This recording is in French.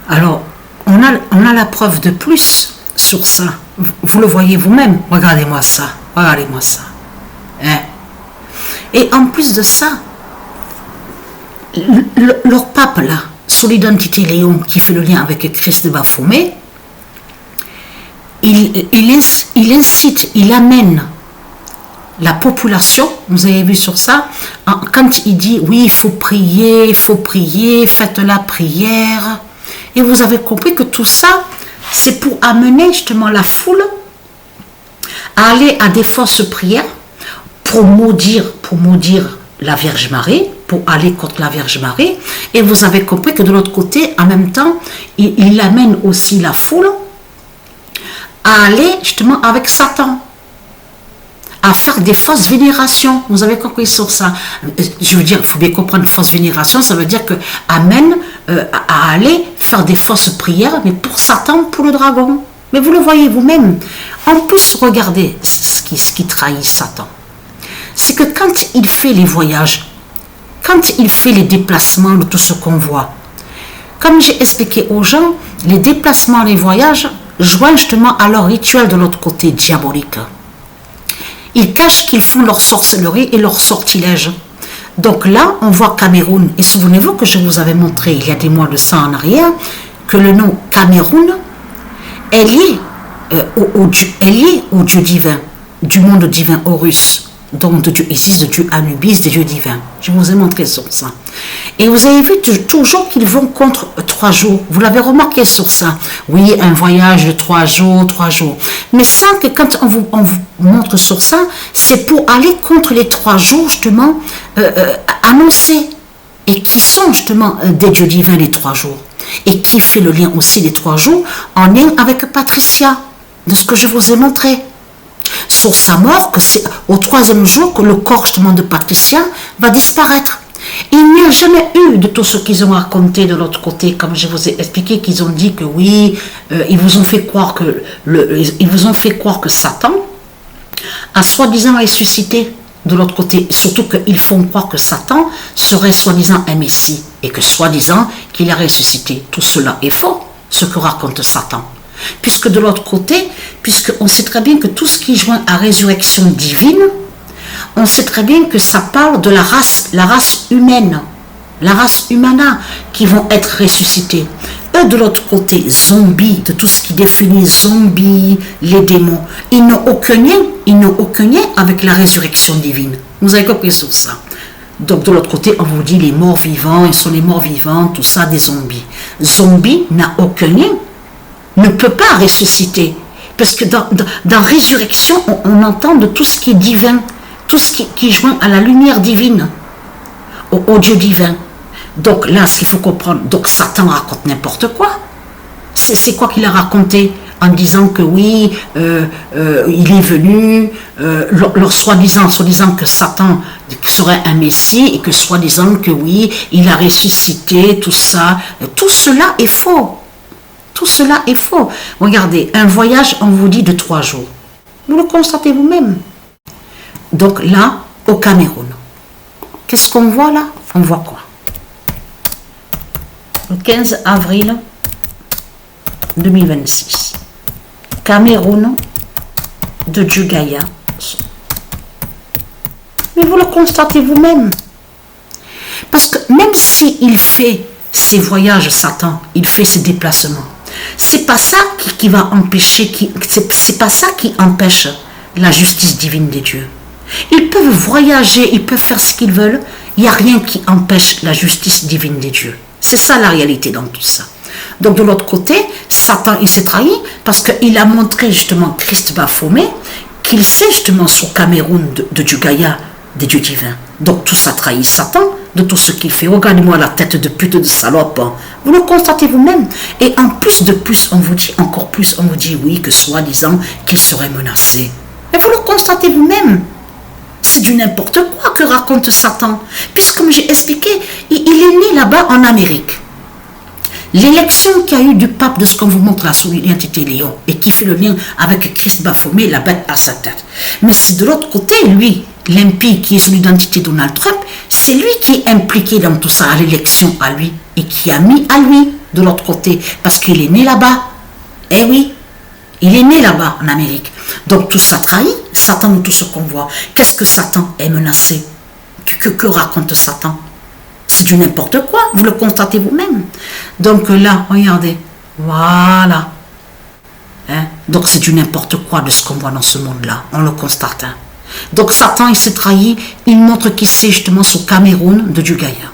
Alors, on a la preuve de plus sur ça. Vous le voyez vous-même. Regardez-moi ça. Regardez-moi ça. Hein? Et en plus de ça, leur pape là, sur l'identité Léon, qui fait le lien avec Christ de Baphomet, il incite, il amène la population, vous avez vu sur ça, quand il dit oui, il faut prier, faites la prière. Et vous avez compris que tout ça, c'est pour amener justement la foule à aller à des fausses prières pour maudire la Vierge Marie, pour aller contre la Vierge Marie. Et vous avez compris que de l'autre côté, en même temps, il amène aussi la foule à aller justement avec Satan, à faire des fausses vénérations. Vous avez compris sur ça. Je veux dire, il faut bien comprendre, fausse vénération, ça veut dire que amène à aller faire des fausses prières, mais pour Satan, pour le dragon. Mais vous le voyez vous-même. En plus, regardez ce qui trahit Satan. C'est que quand il fait les voyages, quand il fait les déplacements de tout ce qu'on voit, comme j'ai expliqué aux gens, les déplacements, les voyages, joignent justement à leur rituel de l'autre côté diabolique. Ils cachent qu'ils font leur sorcellerie et leur sortilège. Donc là, on voit Cameroun. Et souvenez-vous que je vous avais montré il y a des mois de ça en arrière, que le nom Cameroun est lié au dieu divin, du monde divin Horus. Donc de Dieu Isis, de Dieu Anubis, des dieux divins. Je vous ai montré sur ça. Et vous avez vu toujours qu'ils vont contre 3 jours. Vous l'avez remarqué sur ça. Oui, un voyage de 3 jours. Mais ça, que quand on vous montre sur ça, c'est pour aller contre les 3 jours, justement, annoncés. Et qui sont justement des dieux divins les 3 jours. Et qui fait le lien aussi des 3 jours en lien avec Patricia, de ce que je vous ai montré. Sur sa mort, que c'est au 3e jour que le corps justement de Patricia va disparaître. Il n'y a jamais eu de tout ce qu'ils ont raconté de l'autre côté, comme je vous ai expliqué, qu'ils ont dit que oui, ils vous ont fait croire que Satan a soi-disant ressuscité de l'autre côté, surtout qu'ils font croire que Satan serait soi-disant un messie et que soi-disant qu'il a ressuscité. Tout cela est faux, ce que raconte Satan. Puisque de l'autre côté, puisqu'on sait très bien que tout ce qui joint à résurrection divine, on sait très bien que ça parle de la race humaine, la race humana, qui vont être ressuscités. Eux, de l'autre côté, zombies, de tout ce qui définit zombies, les démons, ils n'ont aucun lien avec la résurrection divine. Vous avez compris sur ça. Donc de l'autre côté, on vous dit les morts vivants, ils sont les morts vivants, tout ça, des zombies. Zombie n'a aucun lien, ne peut pas ressusciter. Parce que dans résurrection, on entend de tout ce qui est divin, tout ce qui joint à la lumière divine, au Dieu divin. Donc là, ce qu'il faut comprendre, donc Satan raconte n'importe quoi. C'est quoi qu'il a raconté en disant que oui, il est venu, soi-disant que Satan serait un messie et que soi-disant que oui, il a ressuscité, tout ça. Tout cela est faux. Tout cela est faux. Regardez, un voyage, on vous dit de 3 jours. Vous le constatez vous-même. Donc là, au Cameroun, qu'est-ce qu'on voit là? On voit quoi? Le 15 avril 2026. Cameroun de Djugaya. Mais vous le constatez vous-même. Parce que même s'il fait ses voyages, Satan, il fait ses déplacements, c'est pas ça qui va empêcher, c'est pas ça qui empêche la justice divine des dieux. Ils peuvent voyager, ils peuvent faire ce qu'ils veulent, il n'y a rien qui empêche la justice divine des dieux. C'est ça la réalité dans tout ça. Donc de l'autre côté, Satan, il s'est trahi parce qu'il a montré justement Christ Baphomet qu'il sait justement sur Cameroun de Djugaya, des dieux divins. Donc tout ça trahit Satan de tout ce qu'il fait. Regardez-moi la tête de pute de salope. Vous le constatez vous-même. Et en plus de plus, on vous dit encore plus, on vous dit oui, que soi-disant qu'il serait menacé. Mais vous le constatez vous-même. C'est du n'importe quoi que raconte Satan. Puisque comme j'ai expliqué, il est né là-bas en Amérique. L'élection qu'il y a eu du pape, de ce qu'on vous montre là sur l'identité Léon, et qui fait le lien avec Christ Baphomet, la bête à sa tête. Mais c'est de l'autre côté, lui, l'impie qui est sur l'identité Donald Trump, c'est lui qui est impliqué dans tout ça, à l'élection à lui, et qui a mis à lui. de l'autre côté, parce qu'il est né là-bas. Eh oui, il est né là-bas en Amérique. Donc tout ça trahit Satan de tout ce qu'on voit. Qu'est-ce que Satan est menacé? Que raconte Satan? C'est du n'importe quoi, vous le constatez vous-même. Donc là, regardez, voilà. Hein? Donc c'est du n'importe quoi de ce qu'on voit dans ce monde-là, on le constate. Hein? Donc Satan, il s'est trahi, il montre qu'il sait justement ce Cameroun de Dugaya.